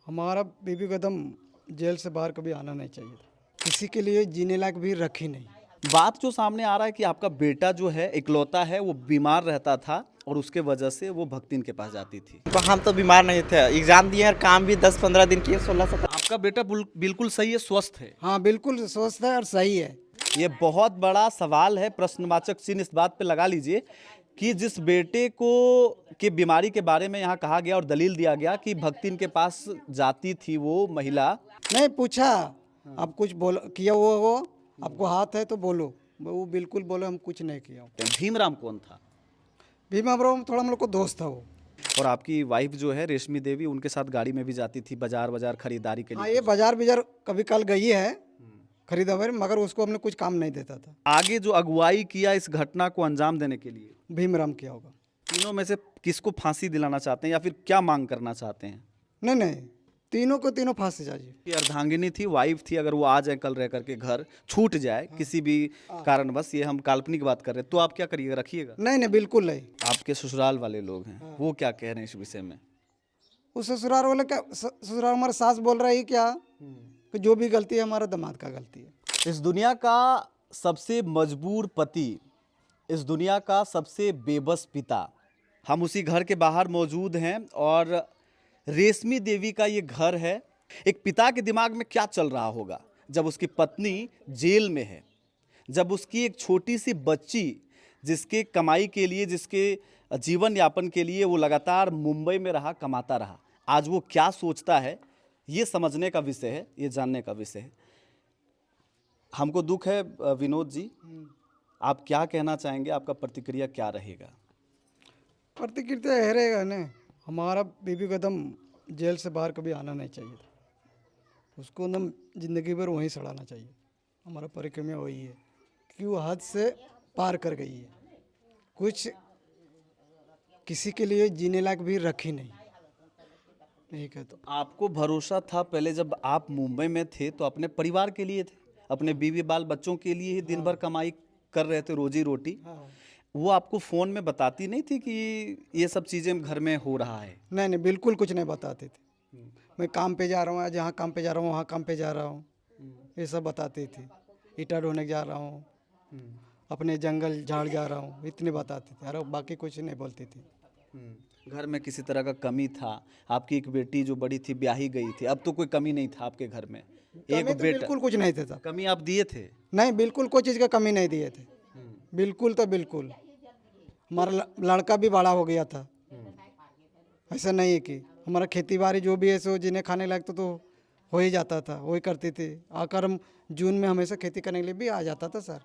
हमारा बीबी कदम जेल से बाहर कभी आना नहीं चाहिए था। किसी के लिए जीने लायक भी रखी नहीं। बात जो सामने आ रहा है कि आपका बेटा जो है इकलौता है, वो बीमार रहता था और उसके वजह से वो भक्तिन के पास जाती थी। तो हम तो बीमार नहीं थे, एग्जाम दिए और काम भी 10-15 दिन किए, 16-17। आपका बेटा बिल्कुल सही है, स्वस्थ है। हाँ बिल्कुल स्वस्थ है और सही है। ये बहुत बड़ा सवाल है, प्रश्नवाचक चिन्ह इस बात पे लगा लीजिए कि जिस बेटे को की बीमारी के बारे में यहाँ कहा गया और दलील दिया गया कि भक्तिन के पास जाती थी वो महिला। नहीं पूछा आप कुछ बोलो किया वो आपको हाथ है तो बोलो। वो बिल्कुल बोलो हम कुछ नहीं किया। भीमराम कौन था? भीमा ब्रो थोड़ा हम लोग को दोस्त था वो। और आपकी वाइफ जो है रेशमी देवी, उनके साथ गाड़ी में भी जाती थी बाजार बाजार खरीदारी के हाँ लिए। ये बाजार बिजार कभी कल गई है खरीदारी, मगर उसको हमने कुछ काम नहीं देता था। आगे जो अगुवाई किया इस घटना को अंजाम देने के लिए, भीमराम किया होगा। तीनों में से किसको फांसी दिलाना चाहते हैं या फिर क्या मांग करना चाहते हैं? नहीं नहीं तीनों को तीनों फांसी चाहिए। ये अर्धांगिनी थी, वाइफ थी, अगर वो आ जाए कल रह करके घर छूट जाए किसी भी कारणवश, ये हम काल्पनिक बात कर रहे हैं, तो आप क्या करिएगा? रखिएगा? नहीं नहीं बिल्कुल नहीं। आपके ससुराल वाले लोग हैं, वो क्या कह रहे हैं इस विषय में? उस ससुराल वाले क्या ससुराल हमारा सास बोल रहा है क्या कि जो भी गलती है हमारा दामाद का गलती है। इस दुनिया का सबसे मजबूर पति, इस दुनिया का सबसे बेबस पिता, हम उसी घर के बाहर मौजूद हैं और रेशमी देवी का ये घर है। एक पिता के दिमाग में क्या चल रहा होगा जब उसकी पत्नी जेल में है, जब उसकी एक छोटी सी बच्ची जिसके कमाई के लिए, जिसके जीवन यापन के लिए वो लगातार मुंबई में रहा, कमाता रहा, आज वो क्या सोचता है, ये समझने का विषय है, ये जानने का विषय है। हमको दुख है विनोद जी, आप क्या कहना चाहेंगे? आपका प्रतिक्रिया क्या रहेगा? प्रतिक्रिया है रहेगा ना। हमारा बीबी कदम जेल से बाहर कभी आना नहीं चाहिए था। उसको एकदम ज़िंदगी भर वहीं सड़ाना चाहिए। हमारा परिक्रमा वही है कि वो हद से पार कर गई है। कुछ किसी के लिए जीने लायक भी रखी नहीं। नहीं कहता। आपको भरोसा था पहले जब आप मुंबई में थे तो अपने परिवार के लिए थे, अपने बीवी बाल बच्चों के लिए ही दिन भर कमाई कर रहे थे, रोजी रोटी। वो आपको फ़ोन में बताती नहीं थी कि ये सब चीज़ें घर में हो रहा है? नहीं नहीं बिल्कुल कुछ नहीं बताते थे। मैं काम पे जा रहा हूँ, जहाँ काम पे जा रहा हूँ वहाँ काम पे जा रहा हूँ, ये सब बताती थी। ईटा ढोने जा रहा हूँ, अपने जंगल झाड़ जा रहा हूँ, इतने बताती थी। अरे बाकी कुछ नहीं बोलती थी। घर में किसी तरह का कमी था? आपकी एक बेटी जो बड़ी थी ब्याही गई थी, अब तो कोई कमी नहीं था आपके घर में? एक कमी तो बेटा, बिल्कुल कुछ नहीं थे साहब। कमी आप दिए थे? नहीं बिल्कुल कोई चीज़ का कमी नहीं दिए थे। बिल्कुल तो बिल्कुल। हमारा लड़का भी बड़ा हो गया था। ऐसा नहीं है कि हमारा खेती बाड़ी जो भी है सो जिन्हें खाने लायक तो हो ही जाता था, वही करती थी। आकर हम जून में हमेशा खेती करने के लिए भी आ जाता था सर।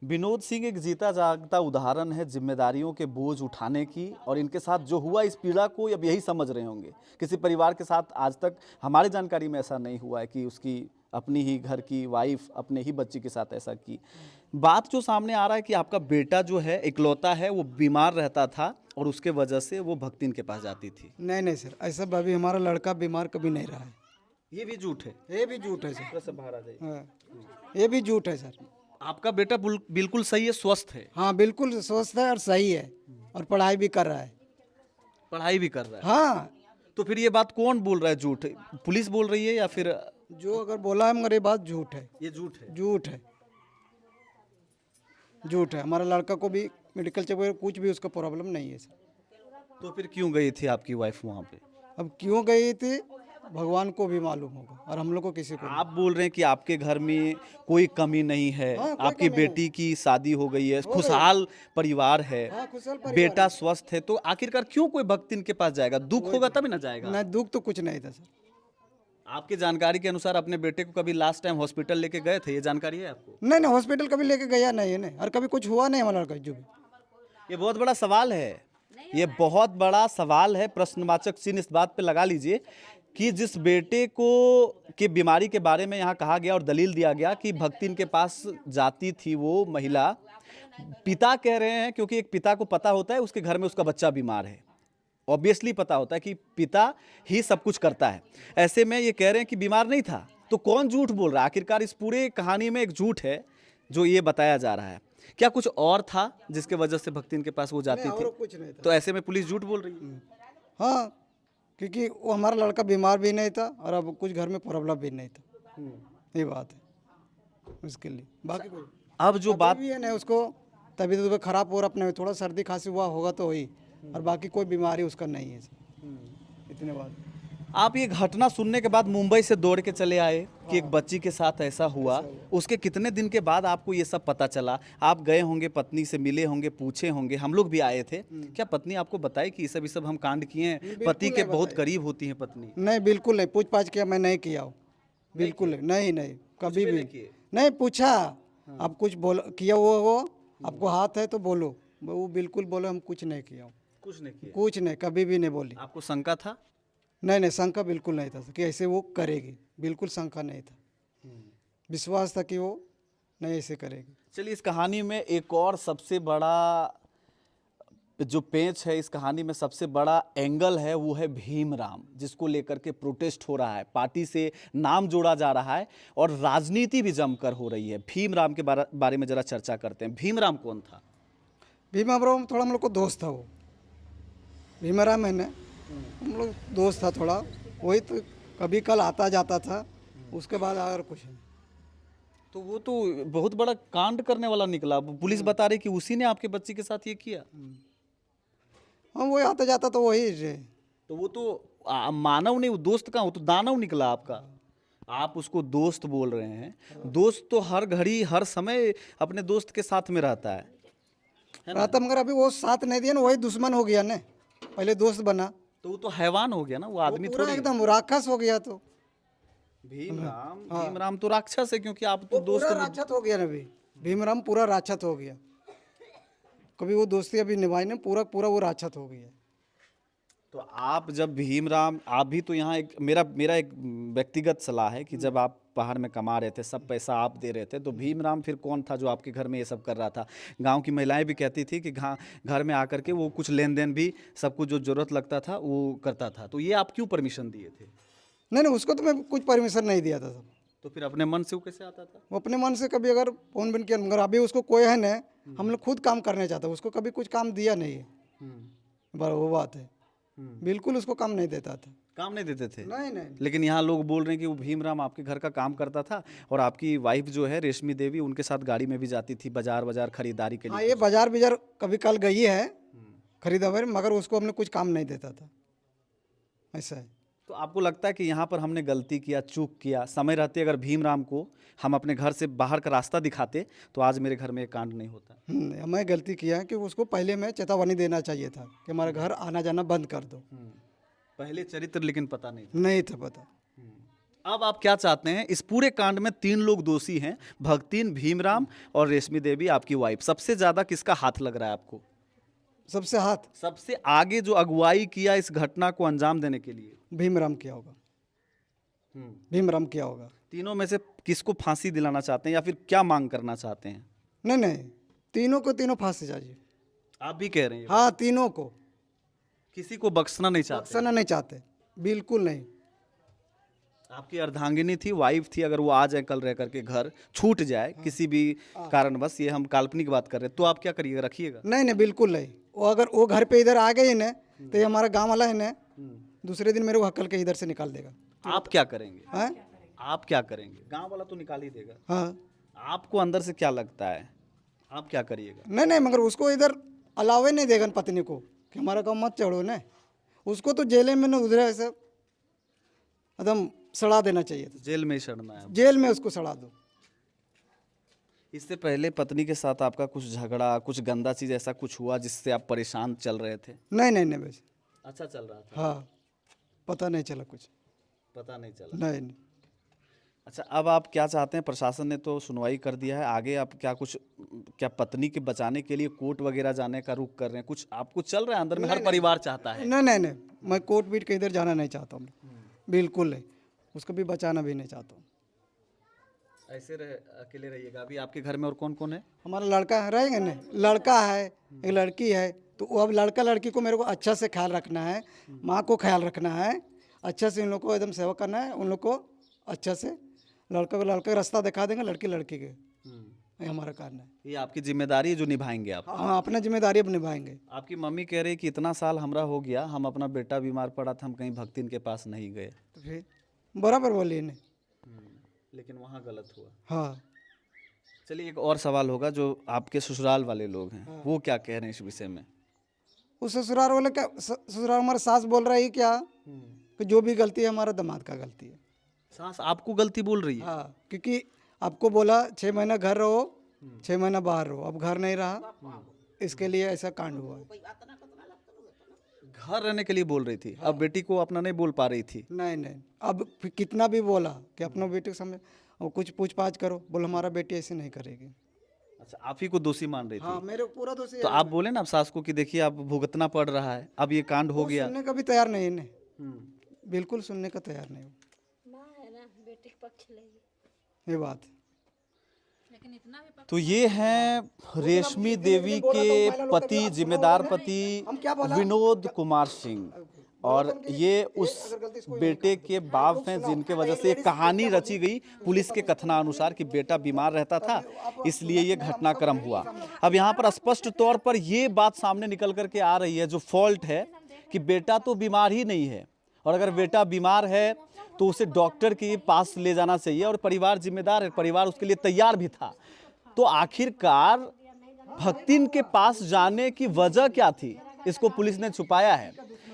विनोद सिंह एक जीता जागता उदाहरण है जिम्मेदारियों के बोझ उठाने की, और इनके साथ जो हुआ इस पीड़ा को अब यही समझ रहे होंगे। किसी परिवार के साथ आज तक हमारी जानकारी में ऐसा नहीं हुआ है कि उसकी अपनी ही घर की वाइफ अपने ही बच्ची के साथ ऐसा की। बात जो सामने आ रहा है कि आपका बेटा जो है इकलौता है, वो बीमार रहता था और उसके वजह से वो भक्तिन के पास जाती थी। नहीं नहीं सर, ऐसा अभी हमारा लड़का बीमार कभी नहीं रहा है। ये भी झूठ है? ये भी झूठ है सर। से बाहर आ जाइए। हाँ ये भी झूठ है सर। आपका बेटा बिल्कुल सही है, स्वस्थ है? हाँ बिल्कुल स्वस्थ है और सही है, और पढ़ाई भी कर रहा है। पढ़ाई भी कर रहा है? हाँ तो फिर ये बात कौन बोल रहा है झूठ? पुलिस बोल रही है या फिर? जो अगर बोला है मगर ये बात झूठ है। ये झूठ है? झूठ है, झूठ है। हमारा लड़का को भी मेडिकल चेक वगैरह कुछ भी उसका प्रॉब्लम नहीं है सर। तो फिर क्यों गई थी आपकी वाइफ वहाँ पे? अब क्यों गई थी भगवान को भी मालूम होगा, और हम लोग को किसी को आप बोल रहे हैं कि आपके घर में कोई कमी नहीं है, हाँ, कोई आपकी कमी बेटी की शादी हो गई है, खुशहाल परिवार है, हाँ, खुशहाल परिवार बेटा स्वस्थ है, तो आखिरकार क्यों कोई भक्त इनके पास जाएगा? दुख होगा तभी ना जाएगा। नहीं, दुख तो कुछ नहीं था सर। आपकी जानकारी के अनुसार अपने बेटे को कभी लास्ट टाइम हॉस्पिटल लेके गए थे, ये जानकारी है आपको? नहीं नहीं हॉस्पिटल कभी लेके गया नहीं है नहीं, और कभी कुछ हुआ नहीं हमारा लड़का जो भी। ये बहुत बड़ा सवाल है, ये बहुत बड़ा सवाल है, प्रश्नवाचक चिन्ह इस बात पे लगा लीजिए कि जिस बेटे को की बीमारी के बारे में यहाँ कहा गया और दलील दिया गया कि भक्तिन के पास जाती थी वो महिला, पिता कह रहे हैं, क्योंकि एक पिता को पता होता है उसके घर में उसका बच्चा बीमार है, ऑब्वियसली पता होता है कि पिता ही सब कुछ करता है। ऐसे में ये कह रहे हैं कि बीमार नहीं था, तो कौन झूठ बोल रहा है? आखिरकार इस पूरे कहानी में एक झूठ है जो ये बताया जा रहा है। क्या कुछ और था जिसके वजह से भक्तिन के पास वो जाती नहीं, थी? और कुछ नहीं था। तो ऐसे में पुलिस झूठ बोल रही है। हाँ क्योंकि वो हमारा लड़का बीमार भी नहीं था और अब कुछ घर में प्रॉब्लम भी नहीं था, ये बात है उसके लिए। बाकी कोई अब जो बात भी है ना, उसको तबीयत खराब हो रहा अपने थोड़ा सर्दी खांसी हुआ होगा तो वही, और बाकी कोई बीमारी उसका नहीं है। इतने बात। आप ये घटना सुनने के बाद मुंबई से दौड़ के चले आए कि एक बच्ची के साथ ऐसा हुआ, उसके कितने दिन के बाद आपको ये सब पता चला? आप गए होंगे, पत्नी से मिले होंगे, पूछे होंगे, हम लोग भी आए थे, क्या पत्नी आपको बताई कि ये सब हम कांड किए हैं? पति के बहुत करीब होती है पत्नी। नहीं बिल्कुल नहीं, पूछ पाछ किया मैं नहीं किया हूँ, बिल्कुल नहीं, नहीं कभी भी नहीं पूछा। आप कुछ बोलो किया वो आपको हाथ है तो बोलो, वो बिल्कुल बोले हम कुछ नहीं किया हूँ, कुछ नहीं किया। कुछ नहीं, कभी भी नहीं बोली। आपको शंका था? नहीं, शंका बिल्कुल नहीं था कि ऐसे वो करेगी, बिल्कुल शंका नहीं था, विश्वास था कि वो नहीं ऐसे करेगी। चलिए, इस कहानी में एक और सबसे बड़ा जो पेंच है, इस कहानी में सबसे बड़ा एंगल है, वो है भीमराम, जिसको लेकर के प्रोटेस्ट हो रहा है, पार्टी से नाम जोड़ा जा रहा है और राजनीति भी जमकर हो रही है। भीमराम के बारे में जरा चर्चा करते हैं। भीमराम कौन था? भीमराम थोड़ा हम लोग को दोस्त था, वो भीमराम है ना, हम लोग दोस्त था थोड़ा, वही तो कभी कल आता जाता था, उसके बाद और कुछ नहीं। तो वो तो बहुत बड़ा कांड करने वाला निकला। पुलिस बता रही कि उसी ने आपके बच्ची के साथ ये किया। हाँ वही आता जाता तो वही है। तो वो तो मानव नहीं, वो दोस्त कहाँ, वो तो दानव निकला आपका। आप उसको दोस्त बोल रहे हैं। दोस्त तो हर घड़ी हर समय अपने दोस्त के साथ में रहता है ना? रहता, मगर अभी वो साथ नहीं दिया ना, वही दुश्मन हो गया ना, पहले दोस्त बना तो वो तो हैवान हो गया ना, वो आदमी पूरा थोड़ी। एकदम राक्षस हो गया। तो भीमराम तो राक्षस है, क्योंकि आप तो दोस्त पूरा राक्षस हो गया ना, अभी भीमराम पूरा राक्षस हो गया, कभी वो दोस्ती अभी निभाई नहीं, पूरा पूरा वो राक्षस हो गया। तो आप जब भीमराम, आप भी तो यहाँ एक मेरा एक व्यक्तिगत सलाह है कि जब आप बाहर में कमा रहे थे, सब पैसा आप दे रहे थे, तो भीमराम फिर कौन था जो आपके घर में ये सब कर रहा था? गांव की महिलाएं भी कहती थी कि घर में आकर के वो कुछ लेन देन भी, सब कुछ जो जरूरत लगता था वो करता था। तो ये आप क्यों परमिशन दिए थे? नहीं, उसको तो मैं कुछ परमिशन नहीं दिया था सब, तो फिर अपने मन से वो कैसे आता था? वो अपने मन से कभी अगर फोन बिन किया, मगर अभी उसको कोई है ना, हम लोग खुद काम करने चाहते, उसको कभी कुछ काम दिया नहीं है, वो बात है, बिल्कुल उसको काम नहीं देता था। काम नहीं देते थे? नहीं। लेकिन यहाँ लोग बोल रहे हैं कि वो भीमराम आपके घर का काम करता था और आपकी वाइफ जो है रेशमी देवी, उनके साथ गाड़ी में भी जाती थी बाजार खरीदारी के हाँ लिए। ये बाजार कभी कल गई है खरीदारी, मगर उसको हमने कुछ काम नहीं देता था, ऐसा है। तो आपको लगता है कि यहाँ पर हमने गलती किया, चूक किया? समय रहते अगर भीमराम को हम अपने घर से बाहर का रास्ता दिखाते तो आज मेरे घर में ये कांड नहीं होता। मैं गलती किया है कि उसको पहले मैं चेतावनी देना चाहिए था कि हमारा घर आना जाना बंद कर दो। पहले चरित्र लेकिन पता नहीं था। नहीं था पता। अब आप क्या चाहते हैं? इस पूरे कांड में 3 लोग दोषी हैं, भगतीन, भीमराम और रेशमी देवी आपकी वाइफ। सबसे ज्यादा किसका हाथ लग रहा है आपको? सबसे हाथ सबसे आगे जो अगुवाई किया इस घटना को अंजाम देने के लिए? भीमराम किया होगा, भीमराम किया होगा। तीनों में से किसको फांसी दिलाना चाहते हैं या फिर क्या मांग करना चाहते हैं? नहीं, तीनों को तीनों फांसी चाहिए। आप भी कह रहे हैं? हाँ तीनों को, किसी को बख्शना नहीं चाहते? बख्शना नहीं चाहते, बिल्कुल नहीं। आपकी अर्धांगिनी थी, वाइफ थी, अगर वो आ जाए कल रह करके घर छूट जाए किसी भी कारणवश, ये हम काल्पनिक बात कर रहे हैं, तो आप क्या करिएगा? रखिएगा? नहीं, बिल्कुल नहीं। वो अगर वो घर पे इधर आ गई ना, तो ये हमारा गांव वाला है ना, दूसरे दिन मेरे को हकल के इधर से निकाल देगा। आप क्या करेंगे? हाँ आप क्या करेंगे? गांव वाला तो निकाल ही देगा। हाँ। आपको अंदर से क्या लगता है, आप क्या करिएगा? नहीं, मगर उसको इधर अलावे नहीं देगा पत्नी को कि हमारा काम मत चढ़ो ना, उसको तो जेल में ना उधर ऐसे एकदम सड़ा देना चाहिए था। जेल में ही सड़ना है? जेल में उसको सड़ा दो। इससे पहले पत्नी के साथ आपका कुछ झगड़ा, कुछ गंदा चीज ऐसा कुछ हुआ जिससे आप परेशान चल रहे थे? नहीं वैसे अच्छा चल रहा था? हाँ, पता नहीं चला कुछ। पता नहीं चला? नहीं। अच्छा, अब आप क्या चाहते हैं? प्रशासन ने तो सुनवाई कर दिया है, आगे आप क्या पत्नी के बचाने के लिए कोर्ट वगैरह जाने का रुख कर रहे हैं? कुछ आपको चल रहा है अंदर में? हर परिवार चाहता है। नहीं, मैं कोर्ट बीट के इधर जाना नहीं चाहता हूँ, बिल्कुल नहीं। उसको भी बचाना भी नहीं चाहता हूँ। ऐसे अकेले रहिएगा? अभी आपके घर में और कौन कौन है? हमारा लड़का रहेगा ना, लड़का है, एक लड़की है, तो वो अब लड़का लड़की को मेरे को अच्छा से ख्याल रखना है, माँ को ख्याल रखना है, अच्छा से उन लोग को एकदम सेवा करना है, उन लोग को अच्छा से। लड़का को रास्ता दिखा देंगे, लड़की के, ये हमारा कारण है। ये आपकी जिम्मेदारी है जो निभाएंगे आप। हाँ, अपना जिम्मेदारी अब निभाएंगे। आपकी मम्मी कह रही कि इतना साल हमरा हो गया, हम अपना बेटा बीमार पड़ा था, हम कहीं भक्तिन के पास नहीं गए, तो फिर बराबर बोली इन्हें। लेकिन वहाँ गलत हुआ। हाँ, चलिए एक और सवाल होगा, जो आपके ससुराल वाले लोग हैं वो क्या कह रहे हैं इस विषय में? उस ससुराल वाले क्या, ससुराल हमारा सास बोल रहा है क्या कि जो भी गलती है हमारा दामाद का गलती है। सास आपको गलती बोल रही है? हाँ, क्योंकि आपको बोला 6 महीना घर रहो, 6 महीना बाहर रहो, अब घर नहीं रहा, इसके लिए ऐसा कांड हुआ है। घर रहने के लिए बोल रही थी, अब बेटी को अपना नहीं बोल पा रही थी। नहीं नहीं, अब फिर कितना भी बोला कि अपना बेटे के सामने और कुछ पूछ पाछ करो, बोल हमारा बेटी ऐसे नहीं करेगी। अच्छा, आप ही को दोषी मान रही थी। हाँ, मेरे को पूरा दोषी तो है। आप बोले ना अब सास को कि देखिए अब भुगतना पड़ रहा है, अब ये कांड हो गया। सुनने का भी तैयार नहीं है इन्हें, बिल्कुल सुनने का तैयार नहीं हो। ये बात है। तो ये हैं रेशमी देवी के पति, जिम्मेदार पति विनोद कुमार सिंह, और ये उस बेटे के बाप हैं जिनके वजह से एक कहानी रची गई पुलिस के कथनानुसार कि बेटा बीमार रहता था, इसलिए ये घटनाक्रम हुआ। अब यहाँ पर स्पष्ट तौर पर ये बात सामने निकल करके आ रही है, जो फॉल्ट है कि बेटा तो बीमार ही नहीं है, और अगर बेटा बीमार है तो उसे डॉक्टर के पास ले जाना चाहिए, और परिवार जिम्मेदार है, परिवार उसके लिए तैयार भी था। तो आखिरकार भक्तिन के पास जाने की वजह क्या थी, इसको पुलिस ने छुपाया है,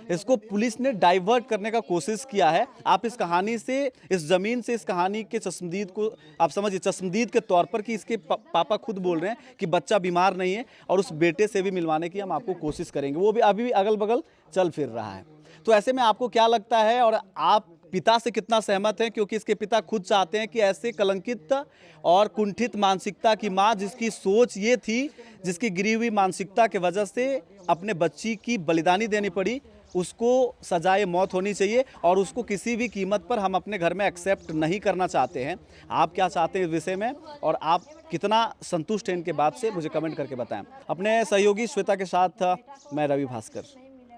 इसको पुलिस ने डाइवर्ट करने का कोशिश किया है। आप इस कहानी से, इस जमीन से, इस कहानी के चश्मदीद को आप समझिए, चश्मदीद के तौर पर कि इसके पापा खुद बोल रहे हैं कि बच्चा बीमार नहीं है, और उस बेटे से भी मिलवाने की हम आपको कोशिश करेंगे, वो भी अभी भी अगल बगल चल फिर रहा है। तो ऐसे में आपको क्या लगता है, और आप पिता से कितना सहमत हैं? क्योंकि इसके पिता खुद चाहते हैं कि ऐसे कलंकित और कुंठित मानसिकता की मां, जिसकी सोच ये थी, जिसकी गिरी हुई मानसिकता के वजह से अपने बच्ची की बलिदानी देनी पड़ी, उसको सजाए मौत होनी चाहिए, और उसको किसी भी कीमत पर हम अपने घर में एक्सेप्ट नहीं करना चाहते हैं। आप क्या चाहते हैं इस विषय में, और आप कितना संतुष्ट हैं इनके बात से, मुझे कमेंट करके बताएं। अपने सहयोगी श्वेता के साथ मैं रवि भास्कर,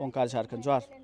ओंकार झारखंड, जोहार।